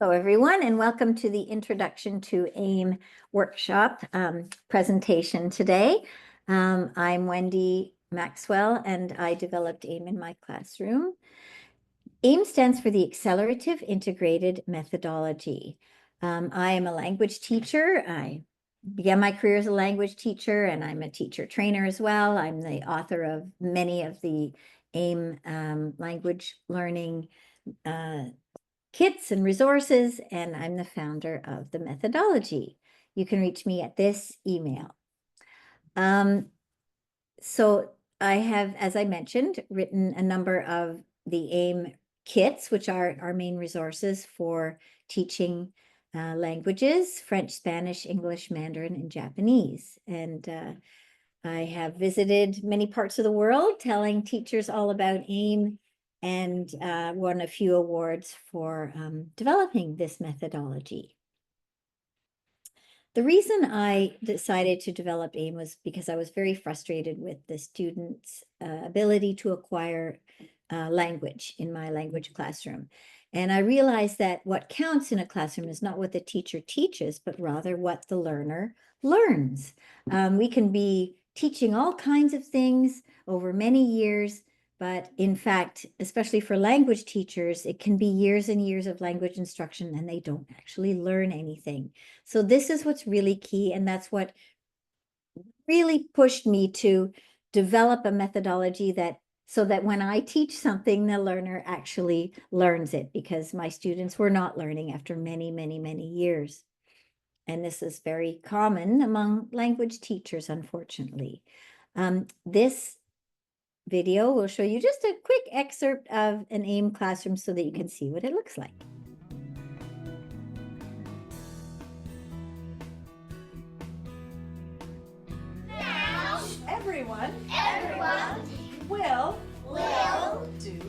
Hello, everyone, and welcome to the Introduction to AIM workshop presentation today. I'm Wendy Maxwell, and I developed AIM in my classroom. AIM stands for the Accelerative Integrated Methodology. I am a language teacher. I began my career as a language teacher, and I'm a teacher trainer as well. I'm the author of many of the AIM language learning kits and resources, and I'm the founder of the methodology. You can reach me at this email. So I have, as I mentioned, written a number of the AIM kits, which are our main resources for teaching languages: French, Spanish, English, Mandarin, and Japanese. And I have visited many parts of the world telling teachers all about AIM, and won a few awards for developing this methodology. The reason I decided to develop AIM was because I was very frustrated with the students' ability to acquire language in my language classroom. And I realized that what counts in a classroom is not what the teacher teaches, but rather what the learner learns. We can be teaching all kinds of things over many years, but in fact, especially for language teachers, it can be years and years of language instruction and they don't actually learn anything. So this is what's really key, and that's what really pushed me to develop a methodology so that when I teach something, the learner actually learns it, because my students were not learning after many, many, many years. And this is very common among language teachers, unfortunately. This video will show you just a quick excerpt of an AIM classroom so that you can see what it looks like. Now, everyone will do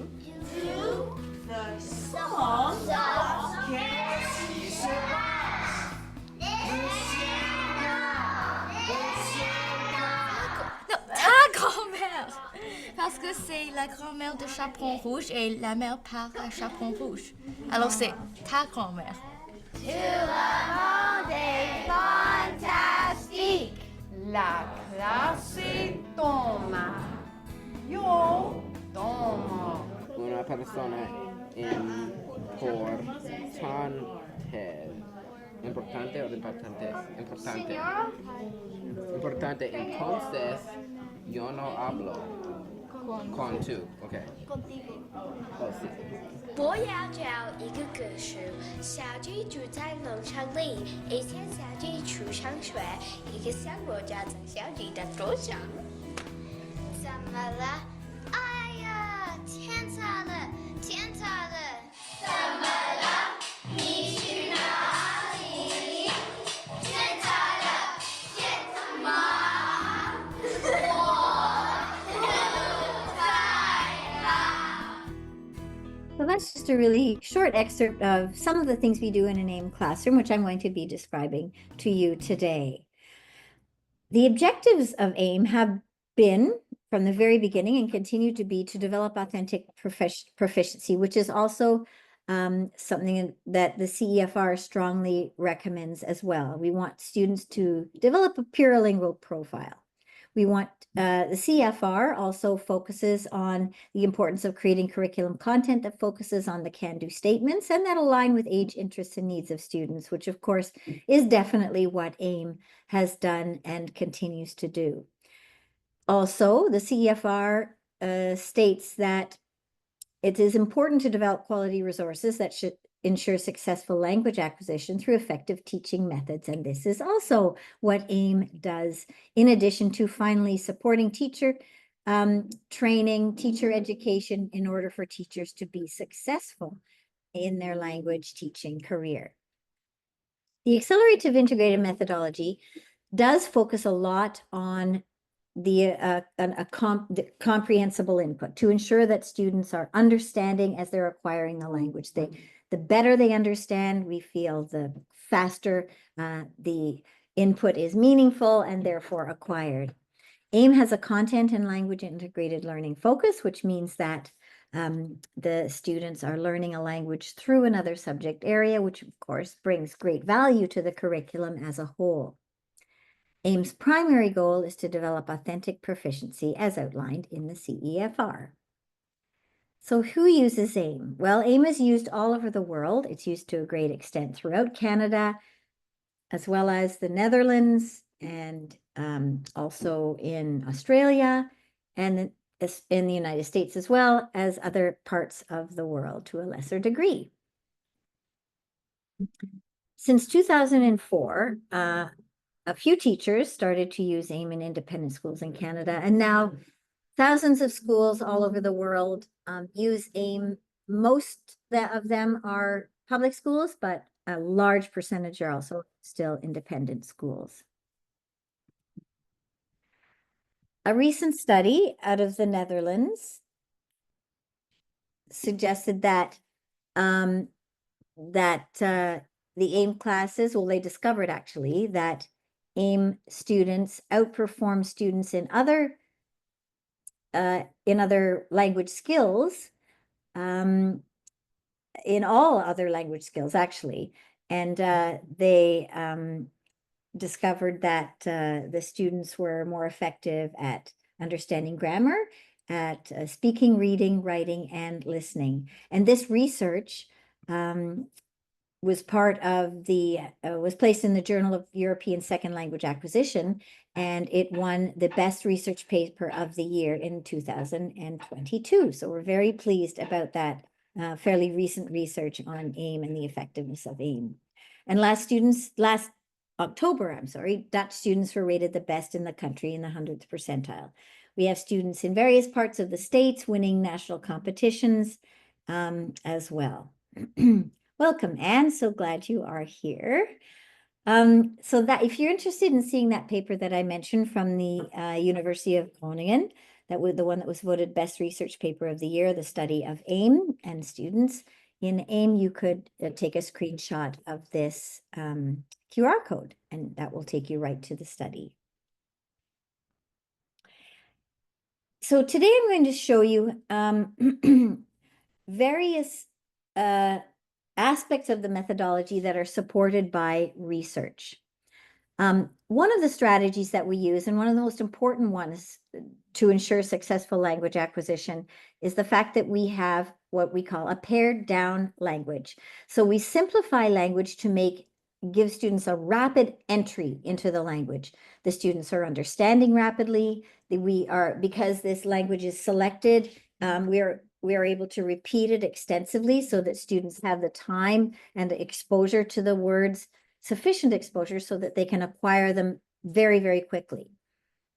the song Ta grand-mère, parce que c'est la grand-mère de Chaperon Rouge et la mère part à Chaperon Rouge. Alors c'est ta grand-mère. To the monde est fantastique. La classe toma. Yo tomo. Una persona importante o importante, entonces yo no hablo con tú, okay. Contigo. Oh, sí. 我要找一个歌手，小鸡住在农场里，一天小鸡出上学，一个小国家在小鸡的桌上。怎么了？哎呀，天塌了，天塌了！怎么了？你去哪里？天塌了，天塌吗？So that's just a really short excerpt of some of the things we do in an AIM classroom, which I'm going to be describing to you today. The objectives of AIM have been, from the very beginning, and continue to be, to develop authentic proficiency, which is also something that the CEFR strongly recommends as well. We want students to develop a plurilingual profile. We want, the CFR also focuses on the importance of creating curriculum content that focuses on the can-do statements and that align with age, interests, and needs of students, which of course is definitely what AIM has done and continues to do. Also, the CEFR states that it is important to develop quality resources that should ensure successful language acquisition through effective teaching methods. And this is also what AIM does, in addition to finally supporting teacher training, teacher education, in order for teachers to be successful in their language teaching career. The accelerative integrated methodology does focus a lot on the comprehensible input to ensure that students are understanding as they're acquiring the language. The better they understand, we feel the faster the input is meaningful and therefore acquired. AIM has a content and language integrated learning focus, which means that The students are learning a language through another subject area, which of course brings great value to the curriculum as a whole. AIM's primary goal is to develop authentic proficiency as outlined in the CEFR. So who uses AIM? Well, AIM is used all over the world. It's used to a great extent throughout Canada, as well as the Netherlands, and also in Australia, and in the United States, as well as other parts of the world to a lesser degree. Since 2004, a few teachers started to use AIM in independent schools in Canada, and now thousands of schools all over the world use AIM. Most of them are public schools, but a large percentage are also still independent schools. A recent study out of the Netherlands suggested that the AIM classes, well, they discovered actually that AIM students outperform students in other language skills, in all other language skills actually, and they discovered that the students were more effective at understanding grammar, at speaking, reading, writing, and listening. And this research was part of was placed in the Journal of European Second Language Acquisition, and it won the best research paper of the year in 2022. So we're very pleased about that fairly recent research on AIM and the effectiveness of AIM. And last October, Dutch students were rated the best in the country in the 100th percentile. We have students in various parts of the States winning national competitions as well. Welcome, Anne. So glad you are here. So that if you're interested in seeing that paper that I mentioned from the University of Groningen, that was the one that was voted best research paper of the year, the study of AIM and students in AIM, you could take a screenshot of this QR code, and that will take you right to the study. So today I'm going to show you various aspects of the methodology that are supported by research. One of the strategies that we use, and one of the most important ones to ensure successful language acquisition, is the fact that we have what we call a pared down language. So we simplify language to give students a rapid entry into the language. The students are understanding rapidly. Because this language is selected, we are able to repeat it extensively so that students have the time and the exposure to the words, sufficient exposure so that they can acquire them very, very quickly.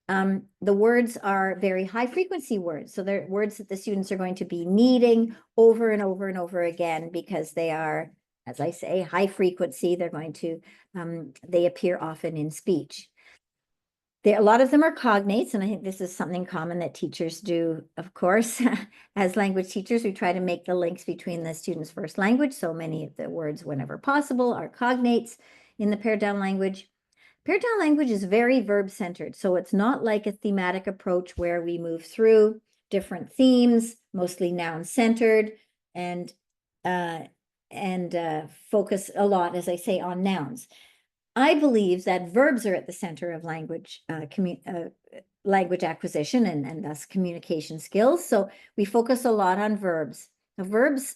The words are very high frequency words. So they're words that the students are going to be needing over and over and over again because they are, as I say, high frequency. They're going to, they appear often in speech. A lot of them are cognates, and I think this is something common that teachers do, of course. As language teachers, we try to make the links between the student's first language, so many of the words, whenever possible, are cognates in the pared down language. Pared down language is very verb-centered, so it's not like a thematic approach where we move through different themes, mostly noun-centered, and focus a lot, as I say, on nouns. I believe that verbs are at the center of language acquisition and thus communication skills. So we focus a lot on verbs. Now, verbs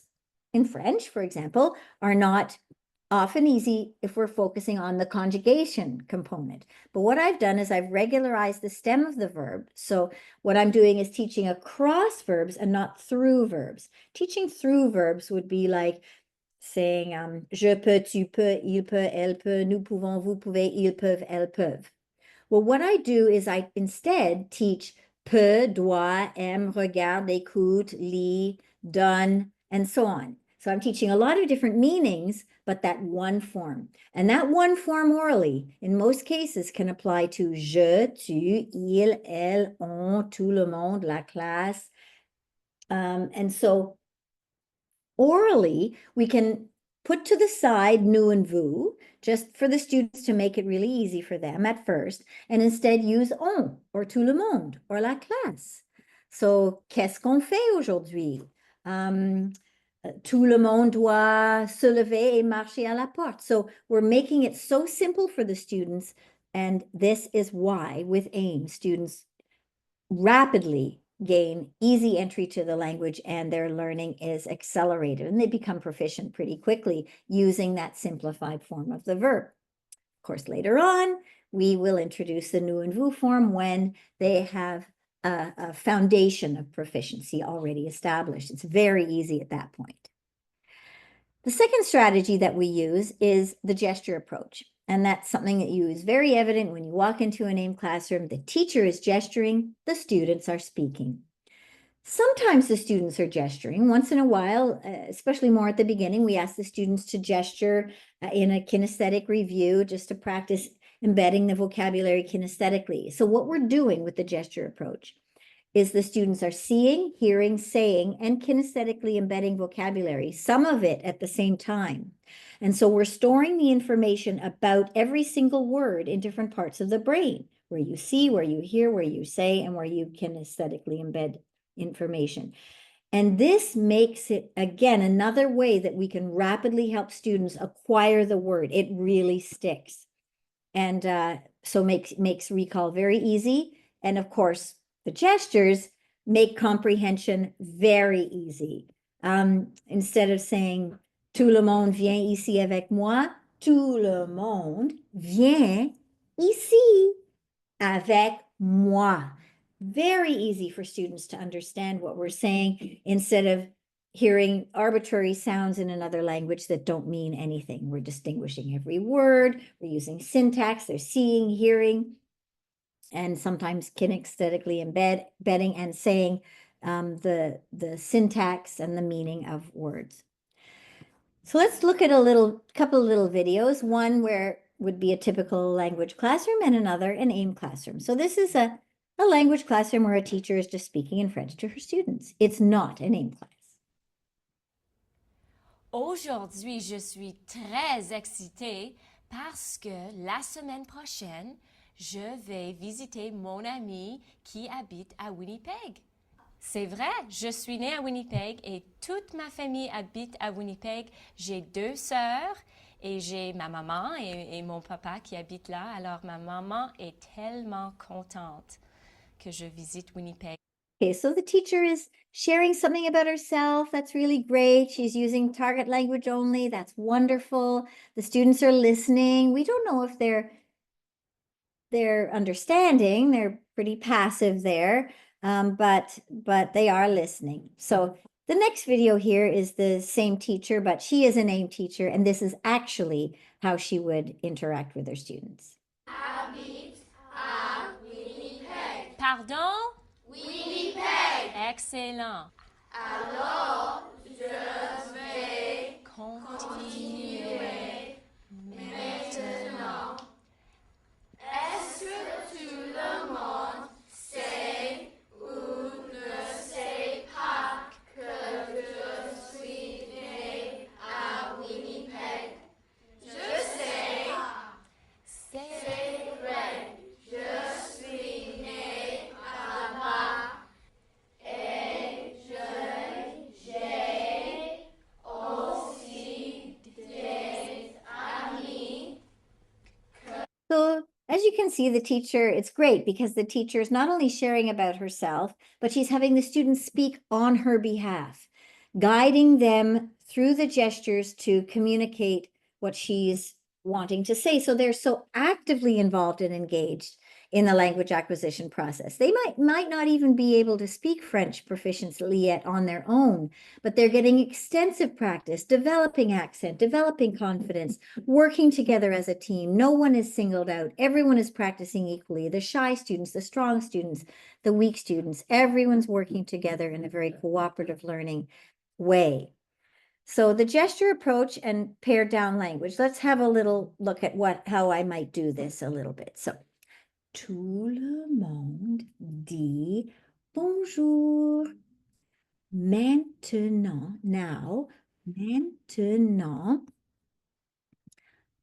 in French, for example, are not often easy if we're focusing on the conjugation component. But what I've done is I've regularized the stem of the verb. So what I'm doing is teaching across verbs and not through verbs. Teaching through verbs would be like saying je peux, tu peux, il peut, elle peut, nous pouvons, vous pouvez, ils peuvent, elles peuvent. Well, what I do is I instead teach peut, doit, aime, regarde, écoute, lit, donne, and so on. So I'm teaching a lot of different meanings, but that one form. And that one form orally, in most cases, can apply to je, tu, il, elle, on, tout le monde, la classe. And so orally, we can put to the side nous and vous, just for the students to make it really easy for them at first, and instead use on, or tout le monde, or la classe. So, qu'est-ce qu'on fait aujourd'hui? Tout le monde doit se lever et marcher à la porte. So we're making it so simple for the students. And this is why with AIM, students rapidly gain easy entry to the language and their learning is accelerated and they become proficient pretty quickly using that simplified form of the verb. Of course, later on, we will introduce the nous and vous form when they have a foundation of proficiency already established. It's very easy at that point. The second strategy that we use is the gesture approach. And that's something that is very evident when you walk into an AIM classroom. The teacher is gesturing, the students are speaking. Sometimes the students are gesturing. Once in a while, especially more at the beginning, we ask the students to gesture in a kinesthetic review just to practice embedding the vocabulary kinesthetically. So what we're doing with the gesture approach is the students are seeing, hearing, saying, and kinesthetically embedding vocabulary, some of it at the same time. And so we're storing the information about every single word in different parts of the brain, where you see, where you hear, where you say, and where you kinesthetically embed information. And this makes it, again, another way that we can rapidly help students acquire the word. It really sticks. And so makes recall very easy. And of course, the gestures make comprehension very easy. Instead of saying, tout le monde vient ici avec moi, tout le monde vient ici avec moi. Very easy for students to understand what we're saying instead of hearing arbitrary sounds in another language that don't mean anything. We're distinguishing every word, we're using syntax, they're seeing, hearing, and sometimes kinesthetically embedding and saying the syntax and the meaning of words. So let's look at couple of little videos, one where would be a typical language classroom and another an AIM classroom. So this is a language classroom where a teacher is just speaking in French to her students. It's not an AIM class. Aujourd'hui, je suis très excitée parce que la semaine prochaine, je vais visiter mon ami qui habite à Winnipeg. C'est vrai, je suis née à Winnipeg et toute ma famille habite à Winnipeg. J'ai 2 sœurs et j'ai ma maman et mon papa qui habitent là. Alors ma maman est tellement contente que je visite Winnipeg. Okay, so the teacher is sharing something about herself. That's really great. She's using target language only. That's wonderful. The students are listening. We don't know if they're understanding. They're pretty passive there, but they are listening. So the next video here is the same teacher, but she is an AIM teacher, and this is actually how she would interact with her students. Pardon? Winnipeg. Excellent. Alors, je vais continuer maintenant. Est-ce que tout le monde sait ou ne sait pas que je suis née à Winnipeg? Je sais. C'est vrai. Je suis née là-bas et j'ai aussi des amis. So as you can see, the teacher, it's great because the teacher is not only sharing about herself, but she's having the students speak on her behalf, guiding them through the gestures to communicate what she's wanting to say. So they're so actively involved and engaged in the language acquisition process. They might not even be able to speak French proficiently yet on their own, but they're getting extensive practice, developing accent, developing confidence, working together as a team. No one is singled out. Everyone is practicing equally. The shy students, the strong students, the weak students, everyone's working together in a very cooperative learning way. So the gesture approach and pared down language. Let's have a little look at how I might do this a little bit. So, tout le monde dit bonjour. Maintenant, maintenant,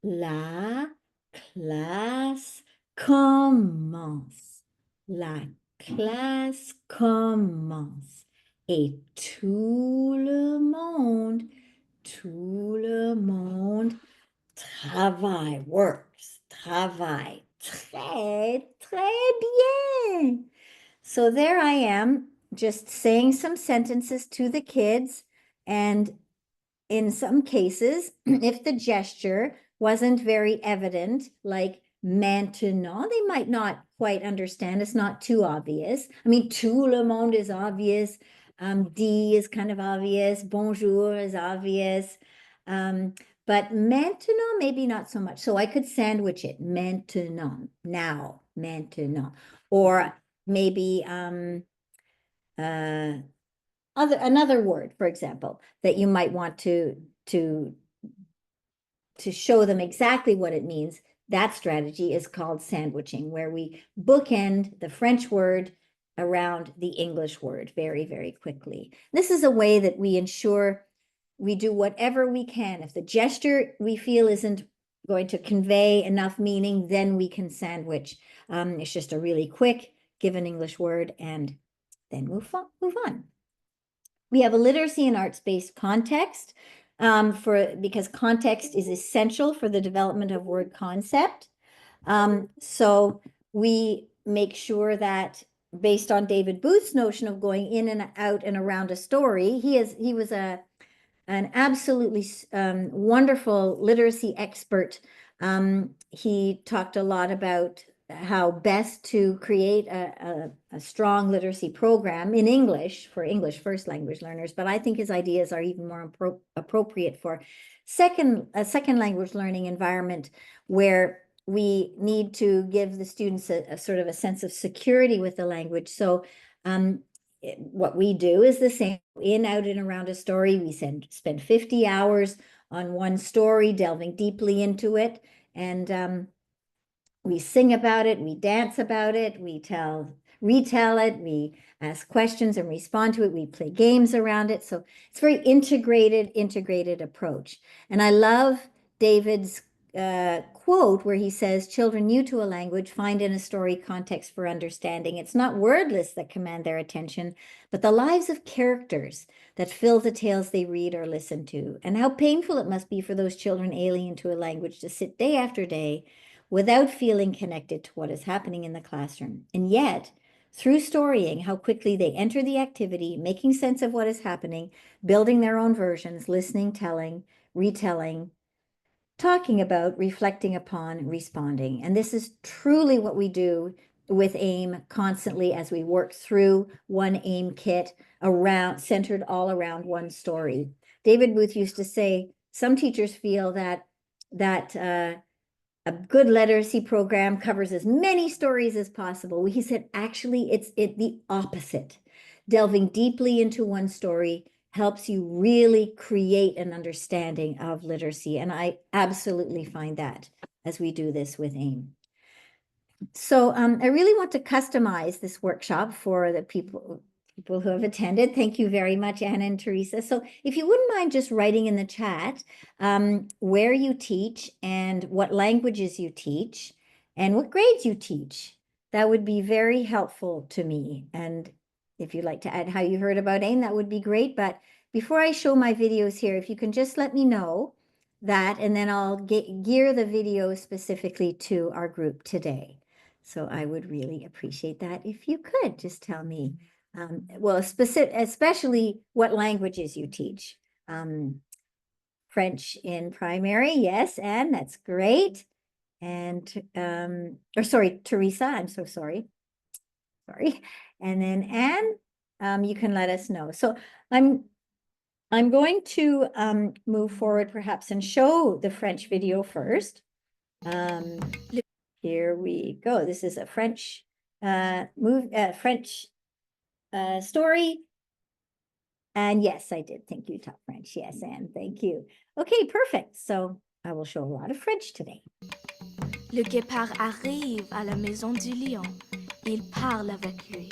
la classe commence. La classe commence. Et tout Tout le monde travaille, works, travaille. Très, très bien. So there I am, just saying some sentences to the kids. And in some cases, if the gesture wasn't very evident, like maintenant, they might not quite understand. It's not too obvious. I mean, tout le monde is obvious. Dit is kind of obvious. Bonjour is obvious. But maintenant, maybe not so much. So I could sandwich it. Maintenant, now, maintenant. Or maybe another word, for example, that you might want to show them exactly what it means. That strategy is called sandwiching, where we bookend the French word around the English word very, very quickly. This is a way that we ensure we do whatever we can. If the gesture we feel isn't going to convey enough meaning, then we can sandwich. It's just a really quick, give an English word, and then move on. We have a literacy and arts-based context because context is essential for the development of word concept. So we make sure that based on David Booth's notion of going in and out and around a story, he was an absolutely wonderful literacy expert. He talked a lot about how best to create a strong literacy program in English for English first language learners, but I think his ideas are even more appropriate for second language learning environment, where we need to give the students a sort of a sense of security with the language. So what we do is the same. In, out, and around a story, we spend 50 hours on one story, delving deeply into it, and we sing about it, we dance about it, we retell it, we ask questions and respond to it, we play games around it. So it's a very integrated approach. And I love David's quote where he says, children new to a language find in a story context for understanding. It's not word lists that command their attention, but the lives of characters that fill the tales they read or listen to. And how painful it must be for those children alien to a language to sit day after day without feeling connected to what is happening in the classroom. And yet, through storying, how quickly they enter the activity, making sense of what is happening, building their own versions, listening, telling, retelling, talking about, reflecting upon, responding. And this is truly what we do with AIM constantly as we work through one AIM kit centered all around one story. David Booth used to say, some teachers feel that a good literacy program covers as many stories as possible. He said, actually, it's the opposite. Delving deeply into one story helps you really create an understanding of literacy. And I absolutely find that as we do this with AIM. So I really want to customize this workshop for the people who have attended. Thank you very much, Anna and Teresa. So if you wouldn't mind just writing in the chat where you teach and what languages you teach and what grades you teach, that would be very helpful to me. And if you'd like to add how you heard about AIM, that would be great. But before I show my videos here, if you can just let me know that, and then I'll gear the video specifically to our group today. So I would really appreciate that if you could just tell me, well, especially what languages you teach. French in primary, yes, Anne, that's great. And, or sorry, Teresa, I'm so sorry. Sorry. And then Anne, you can let us know. So I'm going to move forward perhaps and show the French video first. Here we go. This is a French story. And yes, I did. Thank you, Top French. Yes, Anne, thank you. Okay, perfect. So I will show a lot of French today. Le guépard arrive à la maison du lion. Il parle avec lui.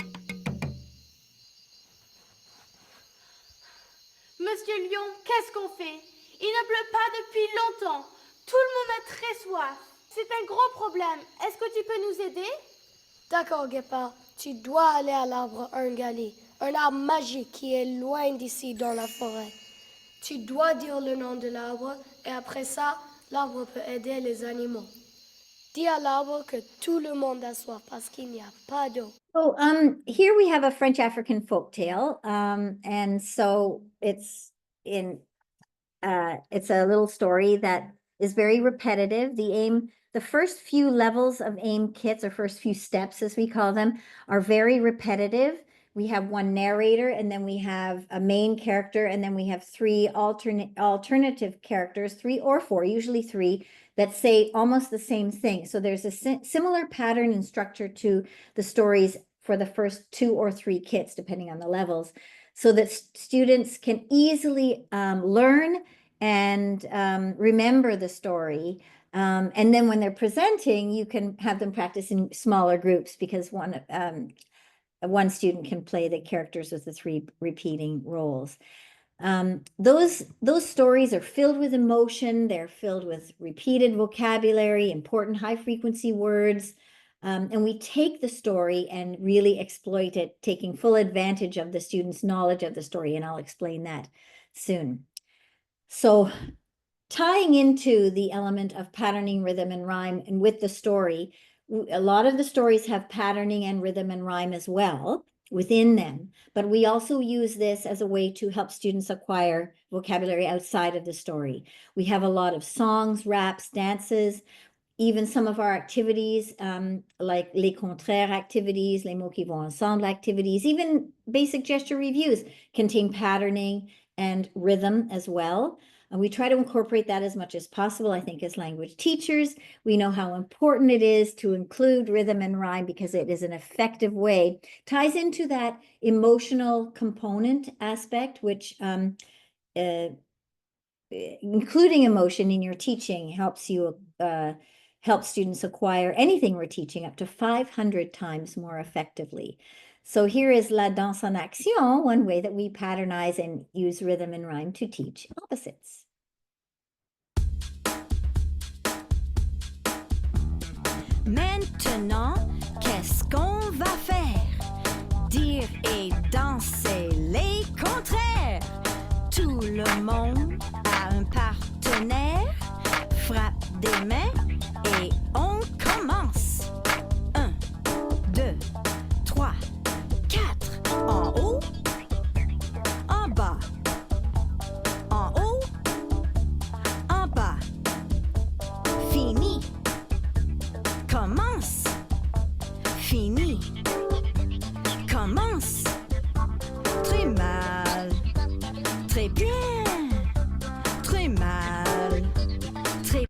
Monsieur Lion, qu'est-ce qu'on fait? Il ne pleut pas depuis longtemps. Tout le monde a très soif. C'est un gros problème. Est-ce que tu peux nous aider? D'accord, Guépard. Tu dois aller à l'arbre Ungali, un arbre magique qui est loin d'ici dans la forêt. Tu dois dire le nom de l'arbre et après ça, l'arbre peut aider les animaux. Dis à l'arbre que tout le monde a soif parce qu'il n'y a pas d'eau. So here we have a French African folktale, and so it's a little story that is very repetitive. The first few levels of AIM kits, or first few steps as we call them, are very repetitive. We have one narrator, and then we have a main character, and then we have three alternative characters, 3 or 4, usually 3, that say almost the same thing. So there's a similar pattern and structure to the stories for the first 2 or 3 kits, depending on the levels, so that students can easily learn and remember the story. And then when they're presenting, you can have them practice in smaller groups, because one student can play the characters with the 3 repeating roles. Those stories are filled with emotion. They're filled with repeated vocabulary, important high frequency words. And we take the story and really exploit it, taking full advantage of the students' knowledge of the story. And I'll explain that soon. So tying into the element of patterning, rhythm, and rhyme, and with the story, a lot of the stories have patterning and rhythm and rhyme as well within them, but we also use this as a way to help students acquire vocabulary outside of the story. We have a lot of songs, raps, dances, even some of our activities, like les contraires activities, les mots qui vont ensemble activities, even basic gesture reviews contain patterning and rhythm as well. And we try to incorporate that as much as possible. I think as language teachers, we know how important it is to include rhythm and rhyme, because it is an effective way, ties into that emotional component aspect, which including emotion in your teaching helps you help students acquire anything we're teaching up to 500 times more effectively. So here is La Danse en Action, one way that we patternize and use rhythm and rhyme to teach opposites. Maintenant, qu'est-ce qu'on va faire? Dire et danser les contraires. Tout le monde a un partenaire. Frappe des mains et on commence. 1, 2, 3, 4. En haut, en bas. En haut, en bas. Fini. Commence. Fini. Commence. Très mal. Très bien. Très mal. Très.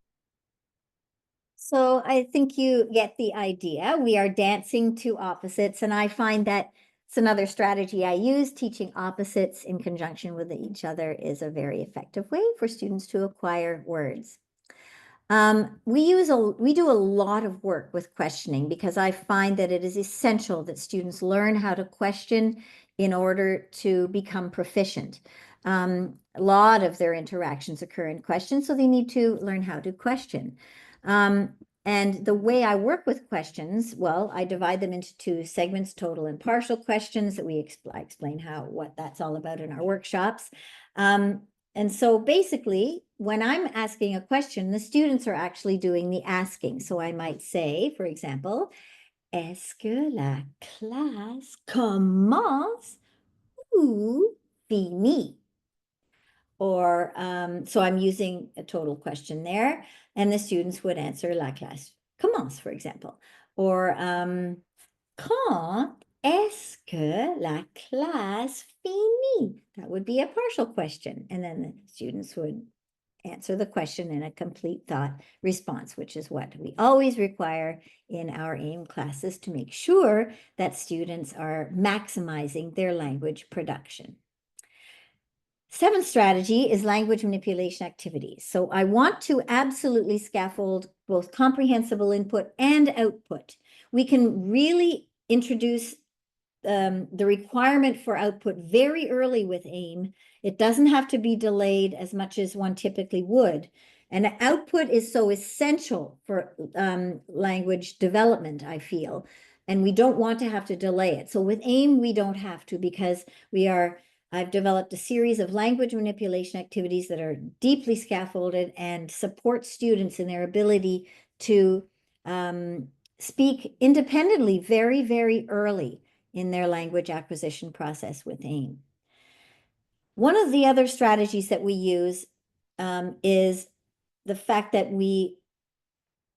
So I think you get the idea. We are dancing to opposites, and I find that it's another strategy I use. Teaching opposites in conjunction with each other is a very effective way for students to acquire words. We do a lot of work with questioning, because I find that it is essential that students learn how to question in order to become proficient. A lot of their interactions occur in questions, so they need to learn how to question. And the way I work with questions, well, I divide them into 2 segments, total and partial questions, that I explain what that's all about in our workshops. And so basically, when I'm asking a question, the students are actually doing the asking. So I might say, for example, est-ce que la classe commence ou finit? Or, so I'm using a total question there, and the students would answer la classe commence, for example. Or, quand est-ce que la classe finit? That would be a partial question. And then the students would answer the question in a complete thought response, which is what we always require in our AIM classes to make sure that students are maximizing their language production. 7th strategy is language manipulation activities. So I want to absolutely scaffold both comprehensible input and output. We can really introduce the requirement for output very early with AIM. It doesn't have to be delayed as much as one typically would. And output is so essential for language development, I feel. And we don't want to have to delay it. So with AIM, we don't have to, because we are I've developed a series of language manipulation activities that are deeply scaffolded and support students in their ability to speak independently very, very early in their language acquisition process with AIM. One of the other strategies that we use is the fact that we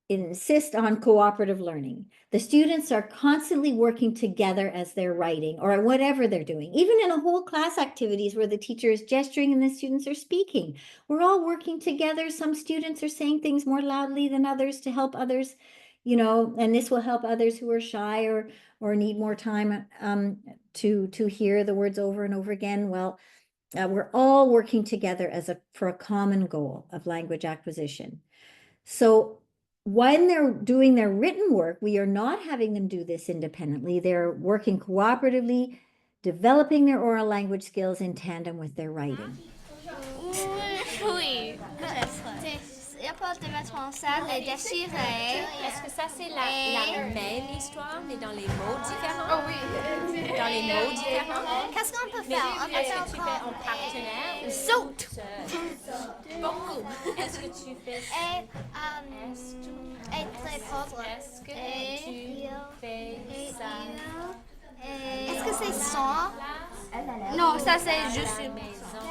insist on cooperative learning. The students are constantly working together as they're writing or whatever they're doing, even in a whole class activities where the teacher is gesturing and the students are speaking. We're all working together. Some students are saying things more loudly than others to help others, you know, and this will help others who are shy or need more time to hear the words over and over again. Well, we're all working together for a common goal of language acquisition. So when they're doing their written work, we are not having them do this independently. They're working cooperatively, developing their oral language skills in tandem with their writing. Oui, il faut te mettre en salle et déchirer. Est-ce que ça, c'est la même histoire, mais dans les mots différents? Oh oui. Dans les mots différents? Qu'est-ce qu'on peut Mais faire? est-ce que tu fais en partenaire? Saute! Beaucoup. Est-ce que tu fais ça? Et très pauvre. Est-ce que tu fais ça? Est-ce que c'est sans? Non, ça c'est juste une maison.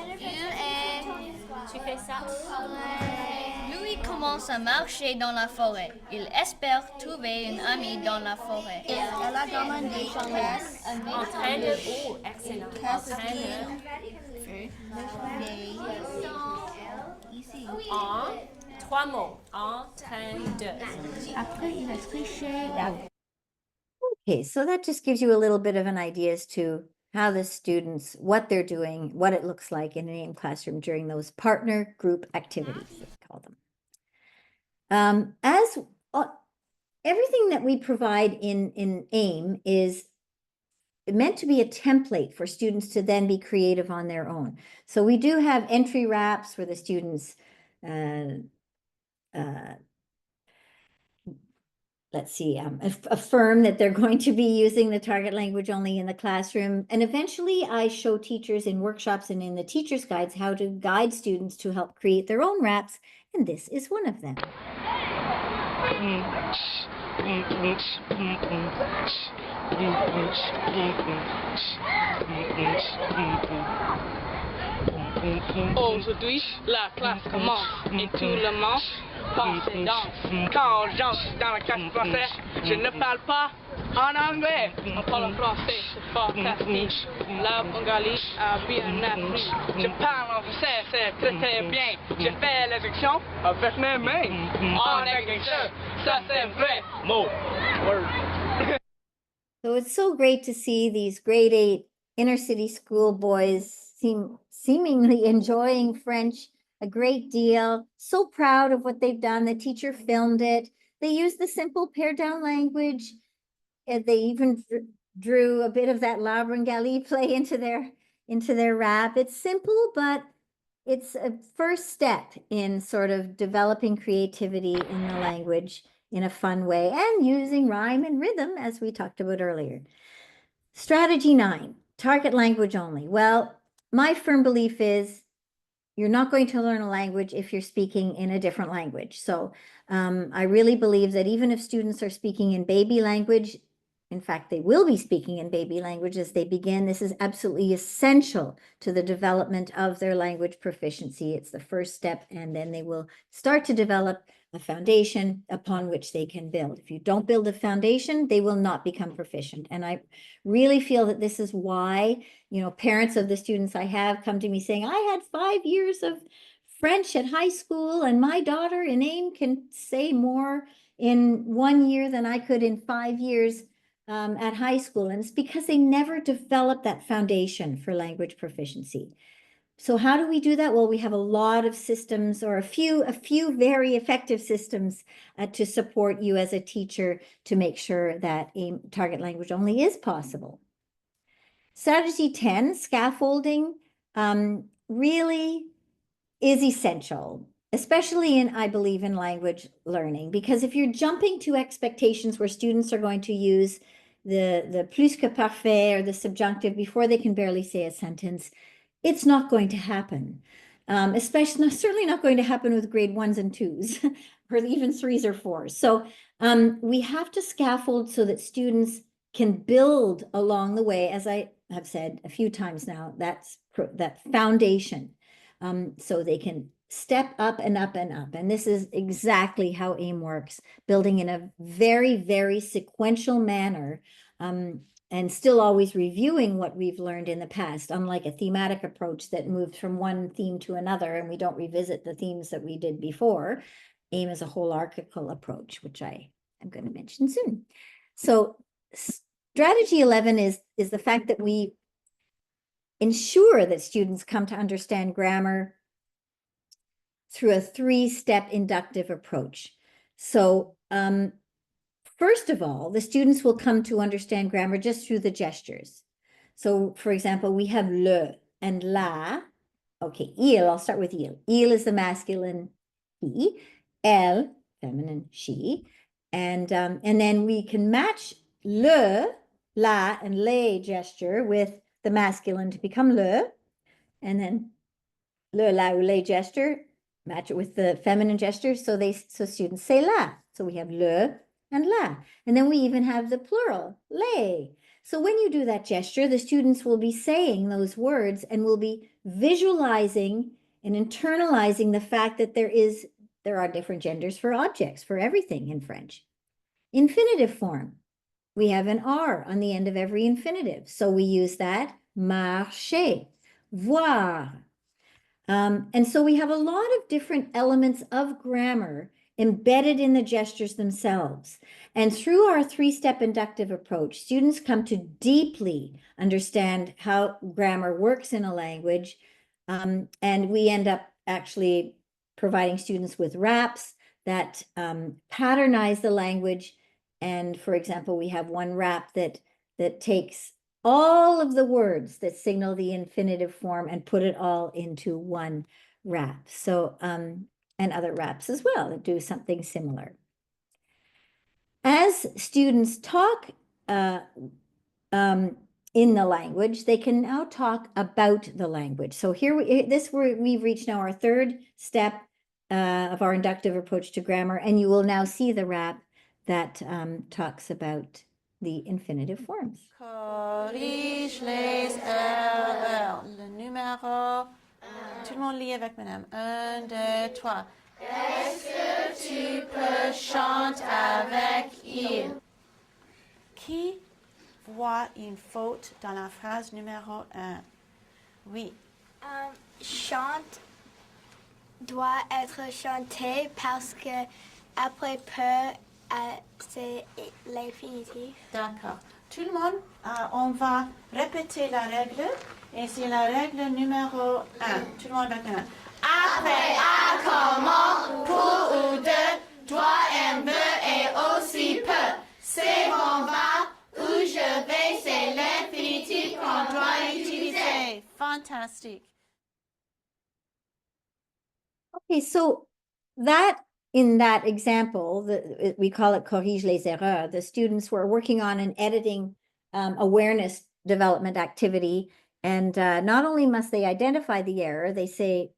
Tu fais ça? Louis commence à marcher dans la forêt. Il espère trouver une amie dans la forêt. Elle a demandé En train de... Oh, excellent. En train de... En 3 mots. En train de... Après, il a triché. Okay, so that just gives you a little bit of an idea as to how the students, what they're doing, what it looks like in an AIM classroom during those partner group activities, we call them. Everything that we provide in AIM is meant to be a template for students to then be creative on their own. So we do have entry wraps where the students affirm that they're going to be using the target language only in the classroom. And eventually I show teachers in workshops and in the teacher's guides how to guide students to help create their own wraps. And this is one of them. Aujourd'hui, la classe commence et tout le monde pense et danse. Quand j'entre dans la classe française, je ne parle pas en anglais. On parle en français, c'est fantastique. La Bengali a bien appris. Je parle en français, c'est très très bien. Je fais les actions avec mes mains. En agresseur, ça c'est vrai. Mot. Word. So it's so great to see these grade 8 inner city school boys seemingly enjoying French a great deal, so proud of what they've done. The teacher filmed it. They used the simple pared down language. And they even drew a bit of that La Bengali play into their rap. It's simple, but it's a first step in sort of developing creativity in the language in a fun way and using rhyme and rhythm, as we talked about earlier. Strategy 9, target language only. Well, my firm belief is you're not going to learn a language if you're speaking in a different language. So I really believe that even if students are speaking in baby language, in fact, they will be speaking in baby language as they begin. This is absolutely essential to the development of their language proficiency. It's the first step, and then they will start to develop a foundation upon which they can build. If you don't build a foundation, they will not become proficient. And I really feel that this is why, you know, parents of the students I have come to me saying, I had 5 years of French at high school, and my daughter in AIM can say more in 1 year than I could in 5 years at high school. And it's because they never developed that foundation for language proficiency. So how do we do that? Well, we have a lot of systems, or a few very effective systems to support you as a teacher to make sure that AIM target language only is possible. Strategy 10, scaffolding, really is essential, especially I believe, in language learning, because if you're jumping to expectations where students are going to use the plus que parfait or the subjunctive before they can barely say a sentence, it's not going to happen. Especially, certainly not going to happen with grade 1s and 2s, or even 3s or 4s. So we have to scaffold so that students can build along the way, as I have said a few times now, that foundation, so they can step up and up and up. And this is exactly how AIM works, building in a very, very sequential manner, and still always reviewing what we've learned in the past, unlike a thematic approach that moved from one theme to another, and we don't revisit the themes that we did before. AIM is a holarchical approach, which I am going to mention soon. So strategy 11 is the fact that we ensure that students come to understand grammar through a 3-step inductive approach. So first of all, the students will come to understand grammar just through the gestures. So for example, we have le and la. Okay, il, I'll start with il. Il is the masculine he, elle, feminine she. And then we can match le, la, and le gesture with the masculine to become le. And then le, la, ou le gesture, match it with the feminine gesture. So students say la. So we have le and la. And then we even have the plural, les. So when you do that gesture, the students will be saying those words and will be visualizing and internalizing the fact that there are different genders for objects, for everything in French. Infinitive form. We have an R on the end of every infinitive. So we use that, marcher, voir. And so we have a lot of different elements of grammar embedded in the gestures themselves. And through our 3-step inductive approach, students come to deeply understand how grammar works in a language. And we end up actually providing students with raps that patternize the language. And for example, we have one rap that takes all of the words that signal the infinitive form and put it all into one rap. So, and other raps as well that do something similar. As students talk in the language, they can now talk about the language. So here, we've reached now our 3rd step of our inductive approach to grammar, and you will now see the rap that talks about the infinitive forms. Corrige les erreurs. Le numéro. Tout le monde lit avec madame. 1, 2, 3. Est-ce que tu peux chanter avec il? Qui voit une faute dans la phrase numéro 1? Oui. Chante doit être chanté parce que après peu, c'est l'infinitif. D'accord. Tout le monde, on va répéter la règle. Et c'est la règle numéro 1. Tout le monde va connaître. Après a, comment, pour ou de, doit, aime, veut et aussi peut. C'est on va, où je vais, c'est l'infinitif qu'on doit utiliser. Fantastic. Okay, so in that example, we call it corrige les erreurs, the students were working on an editing awareness development activity. And not only must they identify the error, they say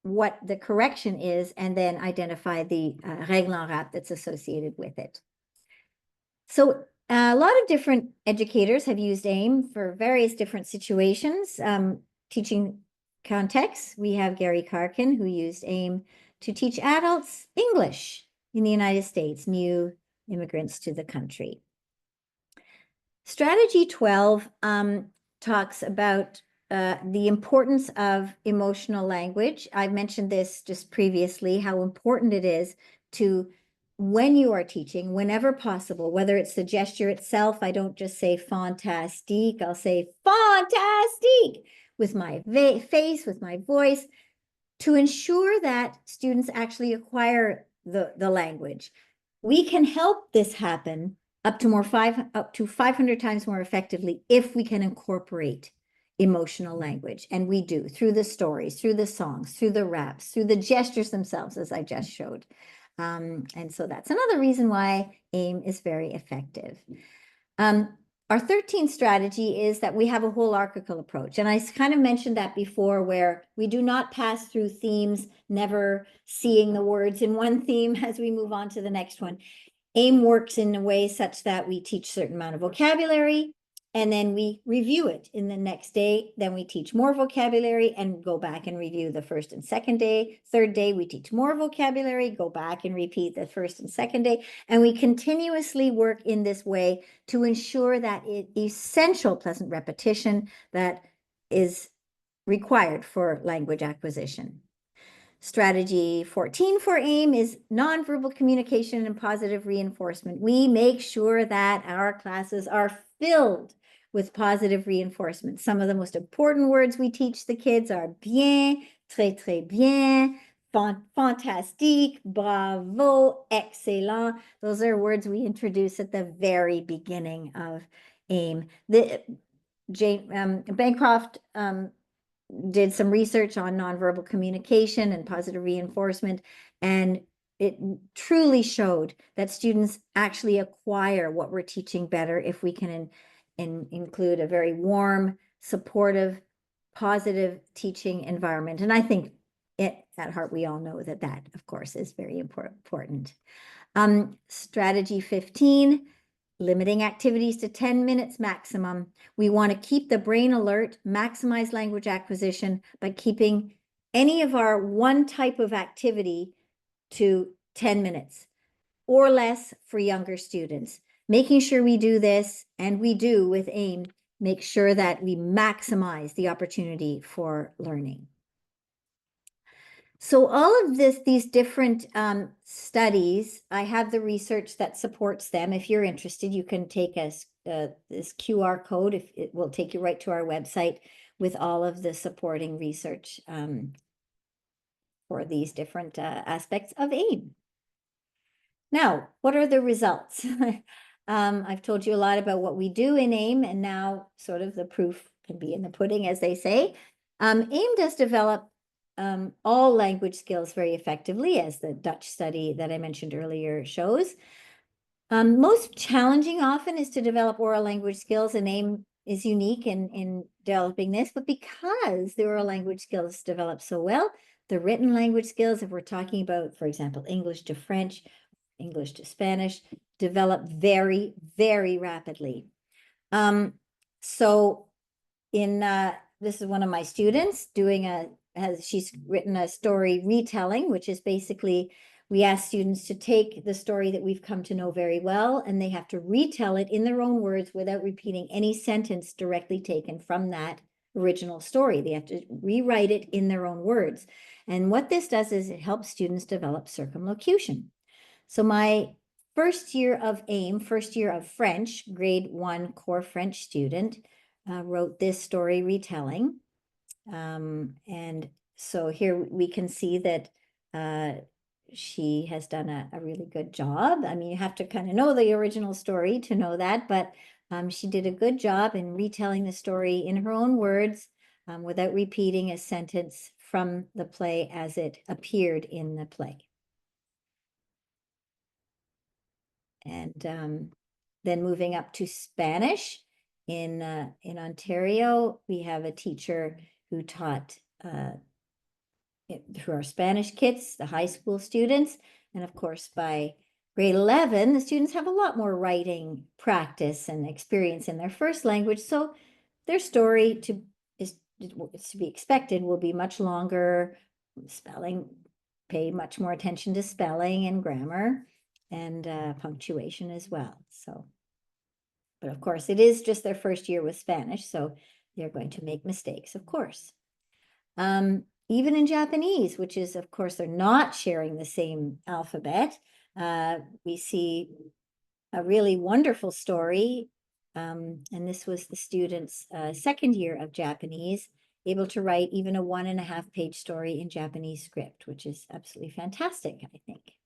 what the correction is, and then identify the règle en rap that's associated with it. So a lot of different educators have used AIM for various different situations. Teaching contexts, we have Gary Karkin, who used AIM to teach adults English in the United States, new immigrants to the country. Strategy 12 talks about the importance of emotional language. I've mentioned this just previously, how important it is to, when you are teaching, whenever possible, whether it's the gesture itself, I don't just say fantastique, I'll say fantastique with my face, with my voice, to ensure that students actually acquire the language. We can help this happen up to 500 times more effectively if we can incorporate emotional language. And we do, through the stories, through the songs, through the raps, through the gestures themselves, as I just showed. And so that's another reason why AIM is very effective. our 13th strategy is that we have a hierarchical approach. And I kind of mentioned that before, where we do not pass through themes, never seeing the words in one theme as we move on to the next one. AIM works in a way such that we teach a certain amount of vocabulary, and then we review it in the next day. Then we teach more vocabulary and go back and review the first and second day. Third day, we teach more vocabulary, go back and repeat the first and second day. And we continuously work in this way to ensure that essential pleasant repetition that is required for language acquisition. Strategy 14 for AIM is nonverbal communication and positive reinforcement. We make sure that our classes are filled with positive reinforcement. Some of the most important words we teach the kids are bien, très bien, fantastique, bravo, excellent. Those are words we introduce at the very beginning of AIM. Bancroft did some research on nonverbal communication and positive reinforcement, and it truly showed that students actually acquire what we're teaching better if we can include a very warm, supportive, positive teaching environment. And I think at heart, we all know that that, of course, is very important. Strategy 15, limiting activities to 10 minutes maximum. We want to keep the brain alert, maximize language acquisition by keeping any of our one type of activity to 10 minutes or less for younger students. Making sure we do this, and we do with AIM, make sure that we maximize the opportunity for learning. So all of these different studies, I have the research that supports them. If you're interested, you can take this QR code. It will take you right to our website with all of the supporting research for these different aspects of AIM. Now, what are the results? I've told you a lot about what we do in AIM, and now sort of the proof can be in the pudding, as they say. AIM does develop all language skills very effectively, as the Dutch study that I mentioned earlier shows. Most challenging often is to develop oral language skills, and AIM is unique in developing this, but because the oral language skills develop so well, the written language skills, if we're talking about, for example, English to French, English to Spanish, develop very, very rapidly. So this is one of my students doing she's written a story retelling, which is basically, we ask students to take the story that we've come to know very well, and they have to retell it in their own words without repeating any sentence directly taken from that original story. They have to rewrite it in their own words. And what this does is it helps students develop circumlocution. So my first year of AIM, first year of French, grade 1 core French student, wrote this story retelling. And so here we can see that she has done a really good job. I mean, you have to kind of know the original story to know that, but she did a good job in retelling the story in her own words without repeating a sentence from the play as it appeared in the play. And then moving up to Spanish, in Ontario, we have a teacher who taught through our Spanish kits, the high school students. And of course, by grade 11, the students have a lot more writing practice and experience in their first language. So their story is to be expected will be much longer, spelling, pay much more attention to spelling and grammar and punctuation as well. So, but of course, it is just their first year with Spanish, so they're going to make mistakes, of course. Even in Japanese, which is, of course, they're not sharing the same alphabet, we see a really wonderful story. And this was the student's second year of Japanese, able to write even a 1.5-page story in Japanese script, which is absolutely fantastic, I think.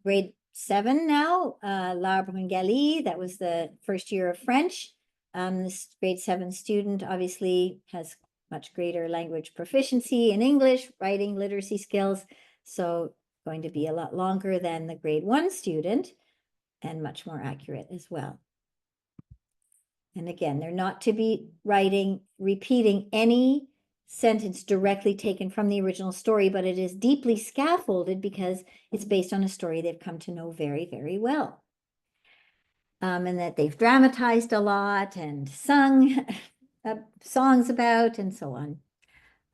Grade 7 now, L'Arbre en Galie, that was the first year of French. This grade 7 student obviously has much greater language proficiency in English, writing, literacy skills. So going to be a lot longer than the grade 1 student and much more accurate as well. And again, they're not to be repeating any sentence directly taken from the original story, but it is deeply scaffolded because it's based on a story they've come to know very, very well. And that they've dramatized a lot and sung songs about and so on.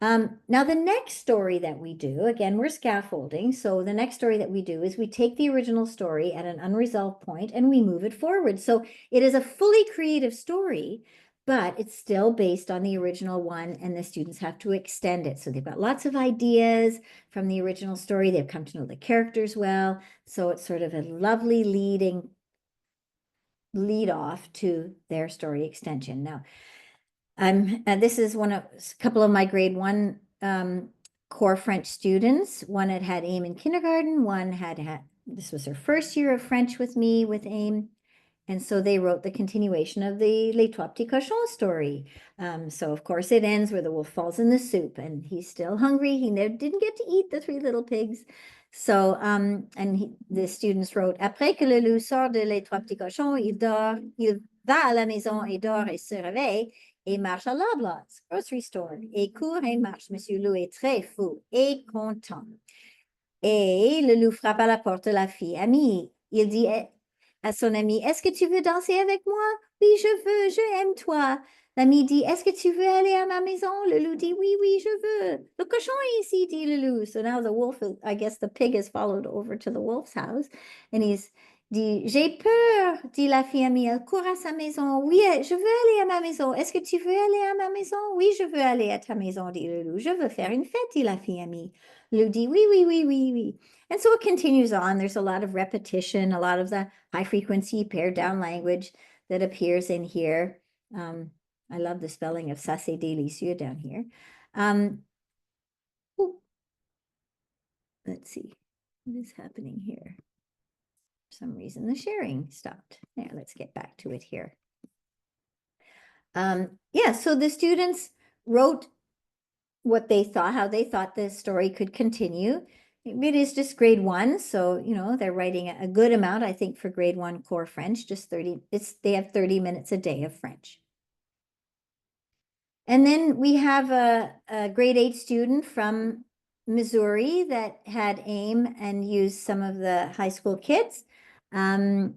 Now, the next story that we do, again, we're scaffolding. So the next story that we do is we take the original story at an unresolved point and we move it forward. So it is a fully creative story, but it's still based on the original one, and the students have to extend it. So they've got lots of ideas from the original story. They've come to know the characters well. So it's sort of a lovely lead off to their story extension. Now, this is a couple of my grade 1 core French students. One had AIM in kindergarten, one this was her first year of French with me with AIM. And so they wrote the continuation of the Les Trois Petits Cochons story. So of course it ends where the wolf falls in the soup and he's still hungry. He didn't get to eat the 3 little pigs. So, the students wrote, Après que le loup sort de Les Trois Petits Cochons, il va à la maison et dort et se réveille et marche à Loblaws, grocery store, et court et marche. Monsieur Loup est très fou et content. Et le loup frappe à la porte de la fille amie. Il dit à son ami, est-ce que tu veux danser avec moi? Oui, je veux, je aime toi. L'ami dit, est-ce que tu veux aller à ma maison? Le loup dit, oui, oui, je veux. Le cochon est ici, dit le loup. So now the wolf, I guess the pig has followed over to the wolf's house. And he's dit, j'ai peur, dit la fille amie. Elle court à sa maison. Oui, je veux aller à ma maison. Est-ce que tu veux aller à ma maison? Oui, je veux aller à ta maison, dit le loup. Je veux faire une fête, dit la fille amie. Le loup dit, oui, oui, oui, oui, oui. And so it continues on. There's a lot of repetition, a lot of the high frequency pared down language that appears in here. I love the spelling of ça c'est délicieux down here. Let's see, what is happening here? For some reason, the sharing stopped. There, let's get back to it here. Yeah, so the students wrote what they thought, how they thought the story could continue. It is just grade 1, so, they're writing a good amount, I think, for grade 1 core French, just 30, they have 30 minutes a day of French. And then we have a grade 8 student from Missouri that had AIM and used some of the high school kits. And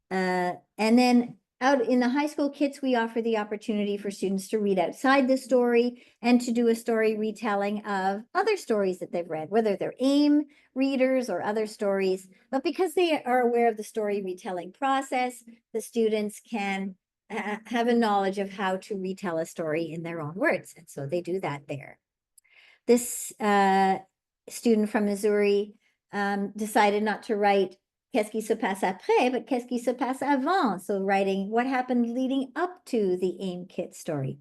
then out in the high school kits, we offer the opportunity for students to read outside the story and to do a story retelling of other stories that they've read, whether they're AIM readers or other stories. But because they are aware of the story retelling process, the students can have a knowledge of how to retell a story in their own words. And so they do that there. This student from Missouri decided not to write Qu'est-ce qui se passe après, but Qu'est-ce qui se passe avant? So writing what happened leading up to the AIM kit story.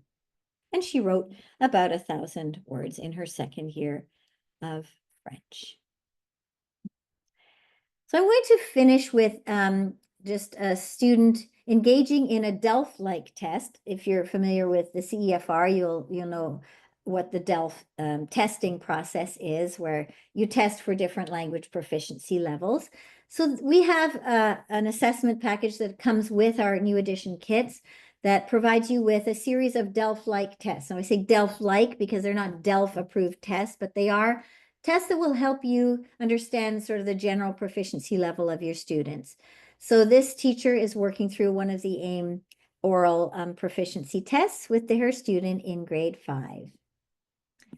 And she wrote about 1,000 words in her second year of French. So I'm going to finish with just a student engaging in a DELF-like test. If you're familiar with the CEFR, you'll know what the DELF testing process is, where you test for different language proficiency levels. So we have an assessment package that comes with our new edition kits that provides you with a series of DELF-like tests. So I say DELF-like because they're not DELF-approved tests, but they are tests that will help you understand sort of the general proficiency level of your students. So this teacher is working through one of the AIM oral proficiency tests with her student in grade 5.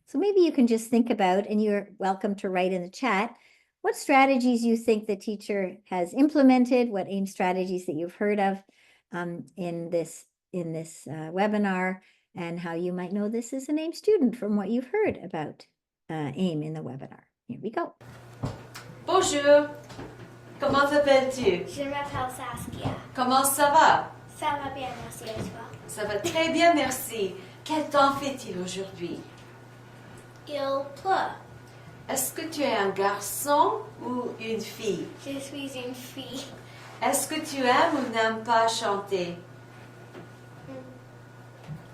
So maybe you can just think about, and you're welcome to write in the chat, what strategies you think the teacher has implemented, what AIM strategies that you've heard of in this webinar, and how you might know this is an AIM student from what you've heard about AIM in the webinar. Here we go. Bonjour, comment t'appelles-tu? Je m'appelle Saskia. Comment ça va? Ça va bien, merci et toi? Ça va très bien, merci. Quel temps fait-il aujourd'hui? Il pleut. Est-ce que tu es un garçon ou une fille? Je suis une fille. Est-ce que tu aimes ou n'aimes pas chanter?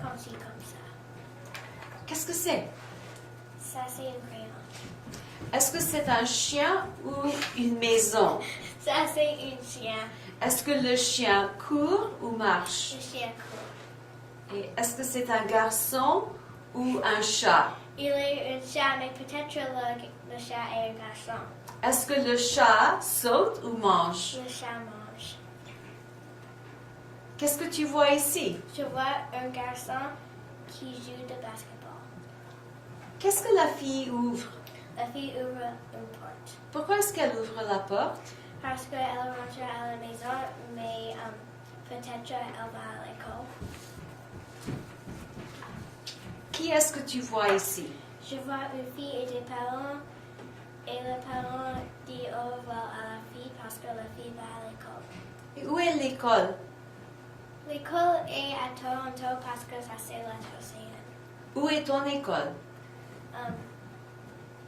Comme ci, comme ça. Qu'est-ce que c'est? Ça, c'est un crayon. Est-ce que c'est un chien ou une maison? Ça, c'est un chien. Est-ce que le chien court ou marche? Le chien court. Et est-ce que c'est un garçon ou un chat? Il est un chat, mais peut-être le chat est un garçon. Est-ce que le chat saute ou mange? Le chat mange. Qu'est-ce que tu vois ici? Je vois un garçon qui joue de basketball. Qu'est-ce que la fille ouvre? La fille ouvre une porte. Pourquoi est-ce qu'elle ouvre la porte? Parce qu'elle rentre à la maison, mais peut-être elle va à l'école. Qui est-ce que tu vois ici? Je vois une fille et des parents, et le parent dit au revoir à la fille parce que la fille va à l'école. Et où est l'école? L'école est à Toronto parce que ça c'est l'océan. Où est ton école?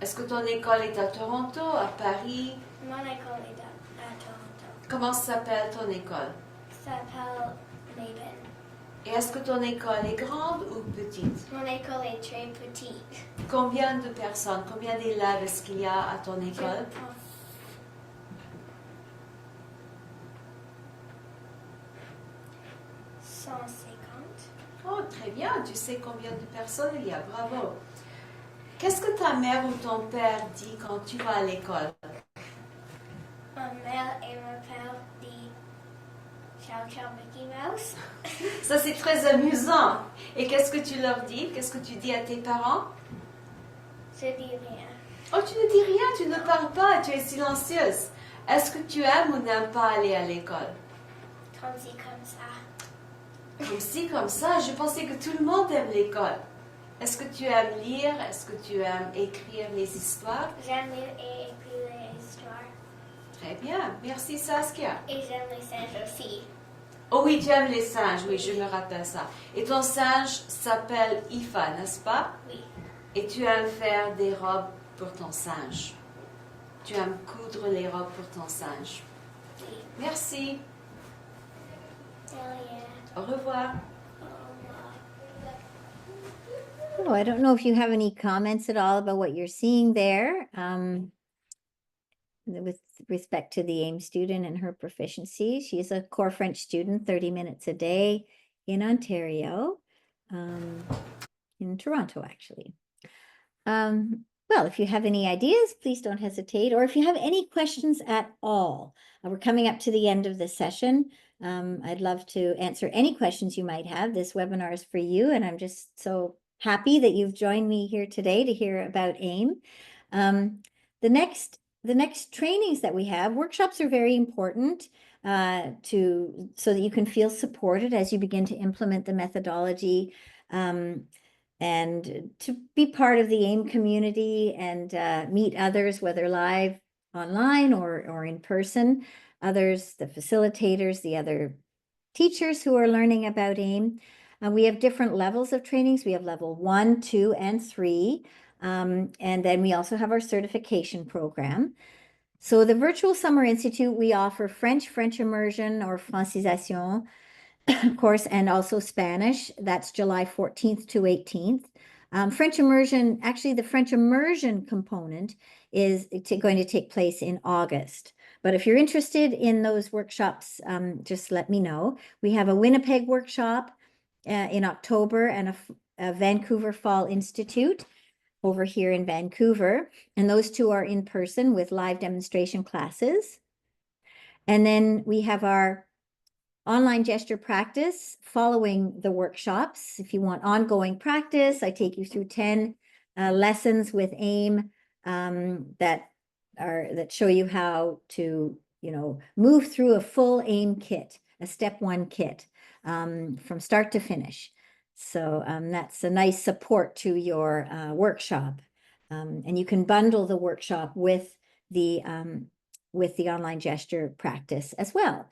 Est-ce que ton école est à Toronto, à Paris? Mon école est à Toronto. Comment s'appelle ton école? Ça s'appelle Maven. Et est-ce que ton école est grande ou petite? Mon école est très petite. Combien de personnes, combien d'élèves est-ce qu'il y a à ton école? 150. Oh, très bien, tu sais combien de personnes il y a, bravo. Qu'est-ce que ta mère ou ton père dit quand tu vas à l'école? Ma mère et mon père disent ciao ciao Mickey Mouse. Ça, c'est très amusant. Et qu'est-ce que tu leur dis? Qu'est-ce que tu dis à tes parents? Je dis rien. Oh, tu ne dis rien, tu ne parles pas, tu es silencieuse. Est-ce que tu aimes ou n'aimes pas aller à l'école? Comme ci, comme ça. Comme ci, comme ça, je pensais que tout le monde aime l'école. Est-ce que tu aimes lire? Est-ce que tu aimes écrire les histoires? J'aime lire et écrire les histoires. Très bien, merci Saskia. Et j'aime les singes aussi. Oh oui, tu aimes les singes, oui, je me rappelle ça. Et ton singe s'appelle Ifa, n'est-ce pas? Oui. Et tu aimes faire des robes pour ton singe. Tu aimes coudre les robes pour ton singe. Oui. Merci. Yeah. Au revoir. Oh, I don't know if you have any comments at all about what you're seeing there, with respect to the AIM student and her proficiency. She's a core French student, 30 minutes a day in Ontario, in Toronto, actually. Well, if you have any ideas, please don't hesitate, or if you have any questions at all. We're coming up to the end of the session. I'd love to answer any questions you might have. This webinar is for you, and I'm just so happy that you've joined me here today to hear about AIM. The next trainings that we have, workshops are very important so that you can feel supported as you begin to implement the methodology, and to be part of the AIM community and meet others, whether live, online, or in person, others, the facilitators, the other teachers who are learning about AIM. We have different levels of trainings. We have level 1, 2, and 3. And then we also have our certification program. So the Virtual Summer Institute, we offer French immersion or francisation course, and also Spanish. That's July 14th to 18th. French immersion, actually the French immersion component is going to take place in August. But if you're interested in those workshops, just let me know. We have a Winnipeg workshop in October and a Vancouver Fall Institute over here in Vancouver. And those two are in person with live demonstration classes. And then we have our online gesture practice following the workshops. If you want ongoing practice, I take you through 10 lessons with AIM that show you how to, move through a full AIM kit, a step 1 kit, from start to finish. So that's a nice support to your workshop. And you can bundle the workshop with the online gesture practice as well.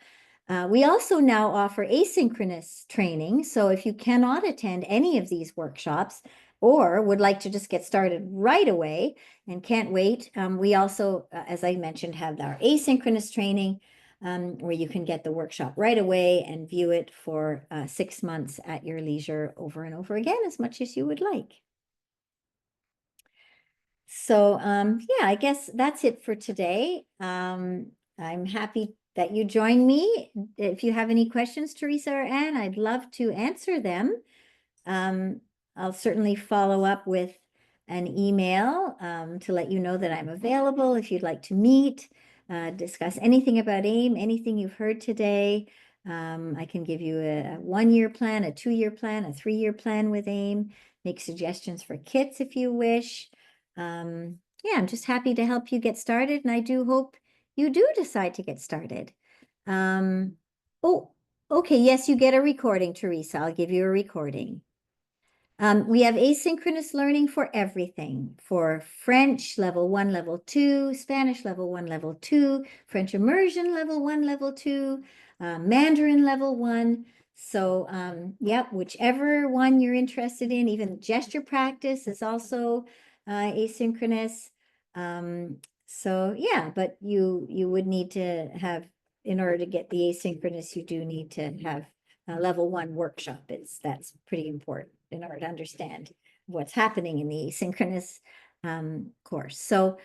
We also now offer asynchronous training. So if you cannot attend any of these workshops or would like to just get started right away and can't wait, we also, as I mentioned, have our asynchronous training where you can get the workshop right away and view it for 6 months at your leisure over and over again, as much as you would like. So yeah, I guess that's it for today. I'm happy that you join me. If you have any questions, Teresa or Anne, I'd love to answer them. I'll certainly follow up with an email to let you know that I'm available if you'd like to meet, discuss anything about AIM, anything you've heard today. I can give you a 1-year plan, a 2-year plan, a 3-year plan with AIM, make suggestions for kits if you wish. Yeah, I'm just happy to help you get started, and I do hope you do decide to get started. Oh, okay, yes, you get a recording, Teresa. I'll give you a recording. We have asynchronous learning for everything, for French level 1, level 2, Spanish level 1, level 2, French immersion level 1, level 2, Mandarin level 1. So, yep, whichever one you're interested in, even gesture practice is also asynchronous. So yeah, but you would need to have, in order to get the asynchronous, you do need to have a level 1 workshop. That's pretty important in order to understand what's happening in the asynchronous course. So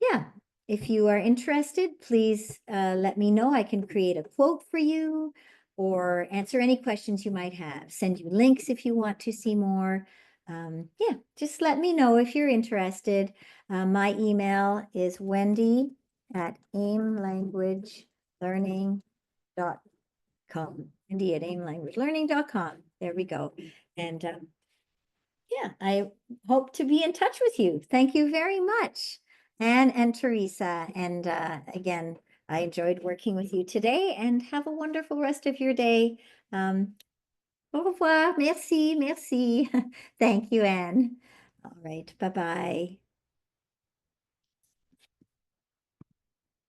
yeah, if you are interested, please let me know. I can create a quote for you or answer any questions you might have. Send you links if you want to see more. Yeah, just let me know if you're interested. My email is wendy@aimlanguagelearning.com. wendy@aimlanguagelearning.com. There we go. And yeah, I hope to be in touch with you. Thank you very much, Anne and Teresa. And again, I enjoyed working with you today, and have a wonderful rest of your day. Au revoir. Merci, merci. Thank you, Anne. All right, bye-bye.